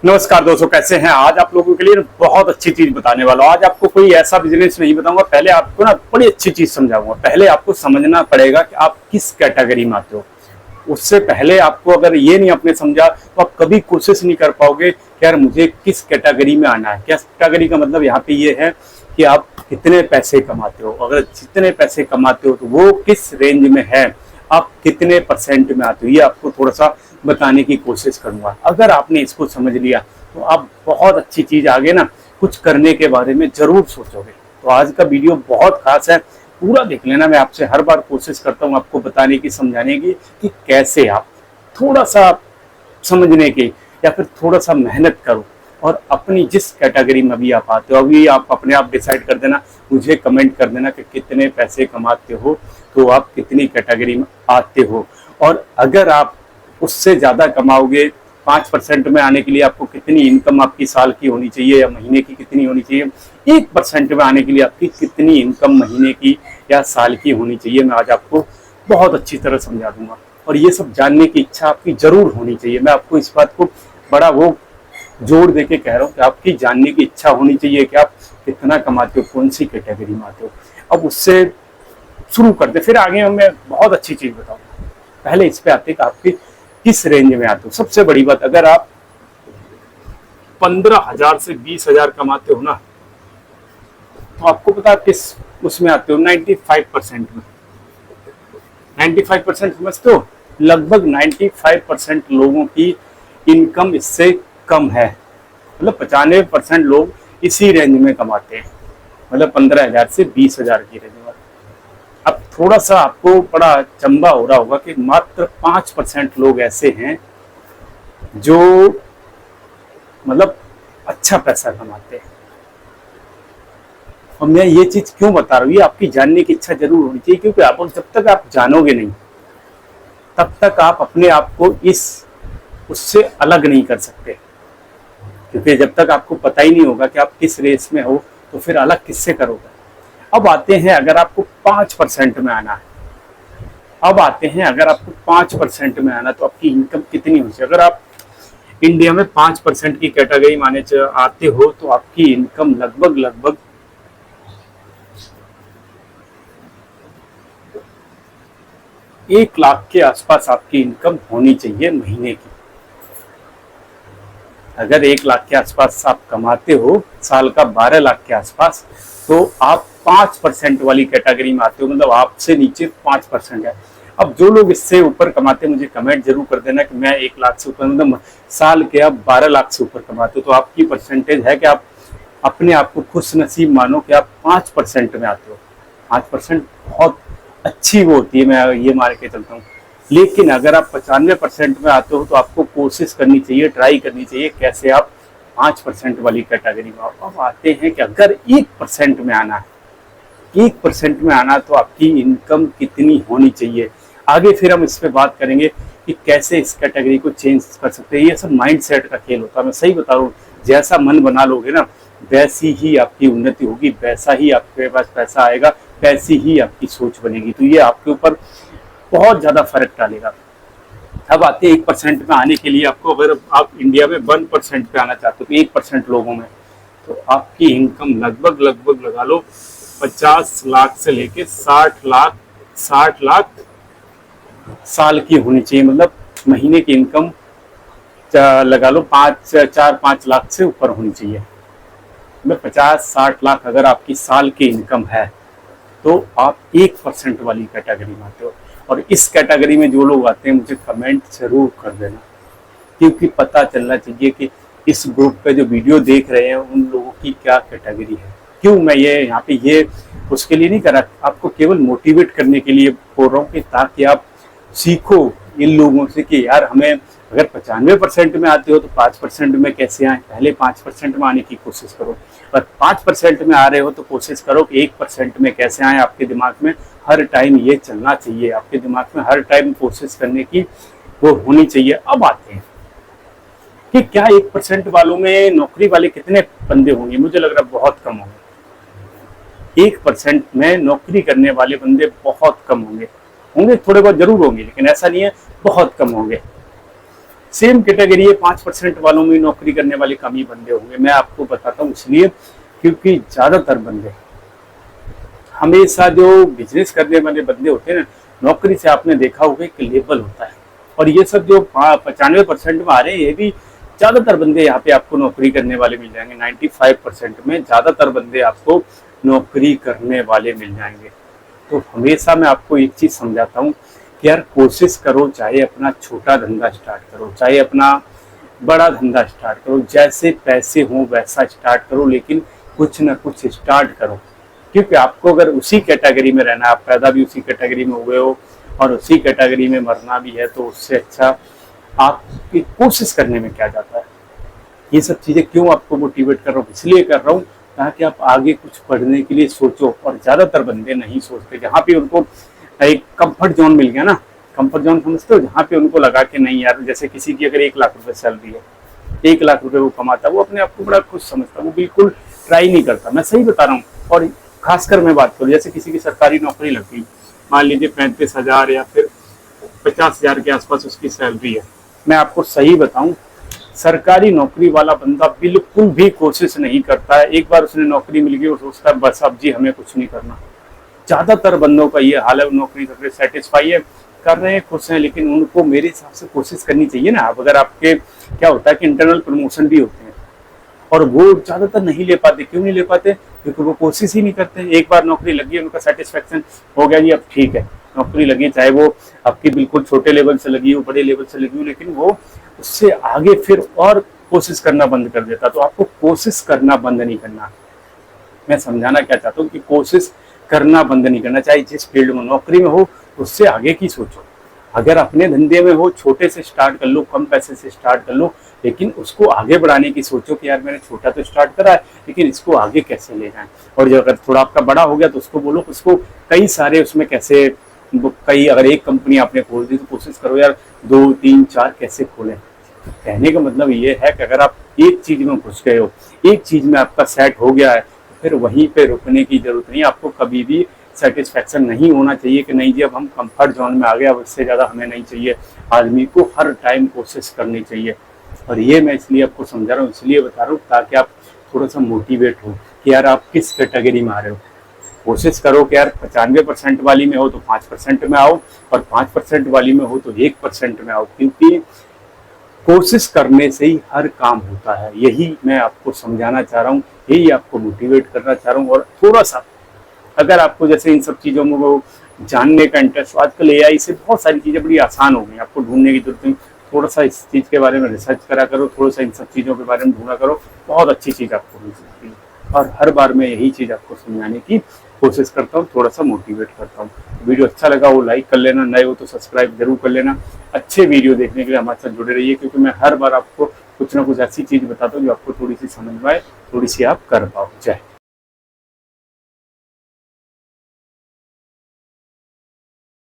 नमस्कार दोस्तों, कैसे हैं। आज आप लोगों के लिए बहुत अच्छी चीज बताने वाला हूँ। आज आपको कोई ऐसा बिजनेस नहीं बताऊंगा, पहले आपको ना बड़ी अच्छी चीज समझाऊंगा। पहले आपको समझना पड़ेगा कि आप किस कैटेगरी में आते हो। उससे पहले आपको अगर ये नहीं आपने समझा तो आप कभी कोशिश नहीं कर पाओगे कि यार मुझे किस कैटेगरी में आना है। क्या कैटेगरी का मतलब यहाँ पे ये है कि आप कितने पैसे कमाते हो। अगर जितने पैसे कमाते हो तो वो किस रेंज में है, आप कितने परसेंट में आते हो, ये आपको थोड़ा सा बताने की कोशिश करूंगा। अगर आपने इसको समझ लिया तो आप बहुत अच्छी चीज आगे ना कुछ करने के बारे में जरूर सोचोगे। तो आज का वीडियो बहुत खास है, पूरा देख लेना। मैं आपसे हर बार कोशिश करता हूँ आपको बताने की, समझाने की कि कैसे आप थोड़ा सा समझने की या फिर थोड़ा सा मेहनत करो और अपनी जिस कैटेगरी में भी आप आते हो, अभी आप अपने आप डिसाइड कर देना, मुझे कमेंट कर देना कि कितने पैसे कमाते हो, तो आप कितनी कैटेगरी में आते हो। और अगर आप उससे ज़्यादा कमाओगे, 5% में आने के लिए आपको कितनी इनकम आपकी साल की होनी चाहिए या महीने की कितनी होनी चाहिए, 1% में आने के लिए आपकी कितनी इनकम महीने की या साल की होनी चाहिए, मैं आज आपको बहुत अच्छी तरह समझा दूंगा। और ये सब जानने की इच्छा आपकी जरूर होनी चाहिए। मैं आपको इस बात को बड़ा वो जोड़ दे के कह रहा हूँ कि आपकी जानने की इच्छा होनी चाहिए कि आप कितना कमाते हो, कौन सी कैटेगरी में आते हो। अब उससे शुरू करते, फिर आगे मैं बहुत अच्छी चीज बताऊंगा। पहले इस पे आते कि आपकी किस रेंज में आते हो। सबसे बड़ी बात, अगर आप 15,000 से 20,000 कमाते हो ना, तो आपको पता किस उसमें आते हो, 95% में। 95% समझते हो, लगभग 95% लोगों की इनकम इससे कम है। मतलब 95% लोग इसी रेंज में कमाते हैं, मतलब 15,000 से 20,000 की रेंज में। अब थोड़ा सा आपको बड़ा चंबा हो रहा होगा कि मात्र 5% लोग ऐसे हैं जो मतलब अच्छा पैसा कमाते हैं। और मैं ये चीज क्यों बता रहा हूँ, ये आपकी जानने की इच्छा जरूर होनी चाहिए, क्योंकि आप जब तक आप जानोगे नहीं तब तक आप अपने आप को उससे अलग नहीं कर सकते। क्योंकि जब तक आपको पता ही नहीं होगा कि आप किस रेस में हो, तो फिर अलग किससे करोगे। अब आते हैं, अगर आपको 5% में आना है, अब आते हैं अगर आपको 5% में आना, तो आपकी इनकम कितनी होनी चाहिए। अगर आप इंडिया में 5% की कैटेगरी माने आते हो, तो आपकी इनकम लगभग 1 लाख के आसपास आपकी इनकम होनी चाहिए महीने की। अगर 1 लाख के आसपास आप कमाते हो, साल का 12 लाख के आसपास, तो आप 5% वाली कैटेगरी में आते हो, मतलब आपसे नीचे 5% है। अब जो लोग इससे ऊपर कमाते हैं, मुझे कमेंट जरूर कर देना कि मैं 1 लाख से ऊपर, मतलब साल के आप 12 लाख से ऊपर कमाते हो, तो आपकी परसेंटेज है कि आप अपने आप को खुश नसीब मानो कि आप 5% में आते हो। 5% बहुत अच्छी वो होती है, मैं ये मान के चलता हूँ। लेकिन अगर आप 95% में आते हो, तो आपको कोशिश करनी चाहिए, ट्राई करनी चाहिए कैसे आप 5% वाली कैटेगरी में। अब आते हैं कि अगर 1% में आना है, 1% में आना, तो आपकी इनकम कितनी होनी चाहिए। आगे फिर हम इस पे बात करेंगे कि कैसे इस कैटेगरी को चेंज कर सकते हैं। ये सब माइंड सेट का खेल होता है, मैं सही बता रहा हूँ। जैसा मन बना लोगे ना, वैसी ही आपकी उन्नति होगी, वैसा ही आपके पास पैसा आएगा, वैसी ही आपकी सोच बनेगी। तो ये आपके ऊपर बहुत ज्यादा फर्क डालेगा। अब आते हैं 1% में आने के लिए, आपको अगर आप इंडिया में 1% पे आना चाहते हो, तो 1% लोगों में, तो आपकी इनकम लगभग लगा लो 50 लाख से लेके 60 लाख साल की होनी चाहिए। मतलब महीने की इनकम लगा लो 4-5 लाख से ऊपर होनी चाहिए। मतलब 50-60 लाख अगर आपकी साल की इनकम है, तो आप 1% वाली कैटेगरी में आते हो। और इस कैटेगरी में जो लोग आते हैं, मुझे कमेंट जरूर कर देना, क्योंकि पता चलना चाहिए कि इस ग्रुप पे जो वीडियो देख रहे हैं उन लोगों की क्या कैटेगरी है। क्यों मैं ये यहाँ पे ये उसके लिए नहीं कर रहा, आपको केवल मोटिवेट करने के लिए बोल रहा हूँ कि ताकि आप सीखो इन लोगों से कि यार हमें अगर 95% में आते हो तो 5% में कैसे आए। पहले 5% में आने की कोशिश करो, और 5% में आ रहे हो तो कोशिश करो कि 1% में कैसे आए। आपके दिमाग में हर टाइम ये चलना चाहिए, आपके दिमाग में हर टाइम कोशिश करने की वो होनी चाहिए। अब आते हैं कि क्या 1% वालों में नौकरी वाले कितने बंदे होंगे। मुझे लग रहा है बहुत कम होंगे। 1% में नौकरी करने वाले बंदे बहुत कम होंगे, थोड़े बहुत जरूर होंगे, लेकिन ऐसा नहीं है, बहुत कम होंगे। सेम कैटेगरी है 5% वालों में नौकरी करने वाले कम ही बंदे होंगे। मैं आपको बताता हूँ इसलिए क्योंकि ज्यादातर बंदे हमेशा जो बिजनेस करने वाले बंदे होते हैं ना, नौकरी से आपने देखा होगा कि लेबल होता है। और ये सब जो 95% में आ रहे हैं, ये भी ज्यादातर बंदे यहाँ पे आपको नौकरी करने वाले मिल जाएंगे। 95% में ज्यादातर बंदे आपको नौकरी करने वाले मिल जाएंगे। तो हमेशा मैं आपको एक चीज समझाता हूँ कि यार कोशिश करो, चाहे अपना छोटा धंधा स्टार्ट करो, चाहे अपना बड़ा धंधा स्टार्ट करो, जैसे पैसे हो वैसा स्टार्ट करो, लेकिन कुछ ना कुछ स्टार्ट करो। क्योंकि आपको अगर उसी कैटेगरी में रहना, आप पैदा भी उसी कैटेगरी में हुए हो और उसी कैटेगरी में मरना भी है, तो उससे अच्छा आपकी कोशिश करने में क्या जाता है। ये सब चीजें क्यों आपको मोटिवेट कर रहा हूँ, इसलिए कर रहा हूँ ताकि आप आगे कुछ पढ़ने के लिए सोचो। और ज्यादातर बंदे नहीं सोचते, जहाँ पे उनको एक कंफर्ट जोन मिल गया ना, कंफर्ट जोन समझते हो, जहाँ पे उनको लगा कि नहीं यार, जैसे किसी की अगर 1 लाख रुपए सैलरी है, 1 लाख रुपए वो कमाता है, वो अपने आप को बड़ा खुश समझता है, वो बिल्कुल ट्राई नहीं करता। मैं सही बता रहा हूँ। और खासकर मैं बात करूँ, जैसे किसी की सरकारी नौकरी लग गई, मान लीजिए 35,000 या फिर 50,000 के आसपास उसकी सैलरी है। मैं आपको सही बताऊं, सरकारी नौकरी वाला बंदा बिल्कुल भी कोशिश नहीं करता है। एक बार उसने नौकरी मिल गई और सोचता है बस अब जी हमें कुछ नहीं करना। ज्यादातर बंदों का ये हाल है, नौकरी करके सेटिस्फाई है, कर रहे हैं, खुश हैं, लेकिन उनको मेरे हिसाब से कोशिश करनी चाहिए ना। अब अगर आपके क्या होता है कि इंटरनल प्रमोशन भी होते हैं और वो ज्यादातर नहीं ले पाते। क्यों नहीं ले पाते? क्योंकि वो कोशिश ही नहीं करते। एक बार नौकरी लगी, उनका सेटिस्फेक्शन हो गया जी अब ठीक है नौकरी लगी, चाहे वो आपकी बिल्कुल छोटे लेवल से लगी हो, बड़े लेवल से लगी हो, लेकिन वो उससे आगे फिर और कोशिश करना बंद कर देता। तो आपको कोशिश करना बंद नहीं करना। मैं समझाना क्या चाहता हूँ कि कोशिश करना बंद नहीं करना। चाहे जिस फील्ड में नौकरी में हो, उससे आगे की सोचो। अगर अपने धंधे में हो, छोटे से स्टार्ट कर लो, कम पैसे से स्टार्ट कर लो, लेकिन उसको आगे बढ़ाने की सोचो कि यार मैंने छोटा तो स्टार्ट करा है, लेकिन इसको आगे कैसे ले जाएं। और जब अगर थोड़ा आपका बड़ा हो गया तो उसको बोलो, उसको कई सारे उसमें कैसे, कई अगर एक कंपनी आपने खोल दी तो कोशिश करो यार 2, 3, 4 कैसे खोलें। कहने का मतलब ये है कि अगर आप एक चीज में घुस गए हो, एक चीज में आपका सेट हो गया है, फिर वहीं पे रुकने की जरूरत नहीं। आपको कभी भी सेटिस्फेक्शन नहीं होना चाहिए कि नहीं जी अब हम कंफर्ट जोन में आ गए, अब इससे ज़्यादा हमें नहीं चाहिए। आदमी को हर टाइम कोशिश करनी चाहिए। और ये मैं इसलिए आपको समझा रहा हूँ, इसलिए बता रहा हूँ ताकि आप थोड़ा सा मोटिवेट हो कि यार आप किस कैटेगरी में आ रहे हो। कोशिश करो कि यार 95% वाली में हो तो 5% में आओ, और 5% वाली में हो तो 1% में आओ, क्योंकि कोशिश करने से ही हर काम होता है। यही मैं आपको समझाना चाह रहा हूँ, यही आपको मोटिवेट करना चाह रहा हूँ। और थोड़ा सा अगर आपको जैसे इन सब चीज़ों में वो जानने का इंटरेस्ट, आजकल एआई से बहुत सारी चीज़ें बड़ी आसान हो गई, आपको ढूंढने की जरूरत नहीं। थोड़ा सा इस चीज़ के बारे में रिसर्च करा करो, थोड़ा सा इन सब चीज़ों के बारे में ढूंढा करो, बहुत अच्छी चीज़ आपको मिल सकती है। और हर बार मैं यही चीज़ आपको समझाने की कोशिश करता हूँ, थोड़ा सा मोटिवेट करता हूँ। वीडियो अच्छा लगा वो लाइक कर लेना, नए हो तो सब्सक्राइब जरूर कर लेना। अच्छे वीडियो देखने के लिए हमारे साथ जुड़े रहिए, क्योंकि मैं हर बार आपको कुछ ना कुछ ऐसी चीज़ बताता हूँ जो आपको थोड़ी सी समझ में आए, थोड़ी सी आप कर पाओ। जय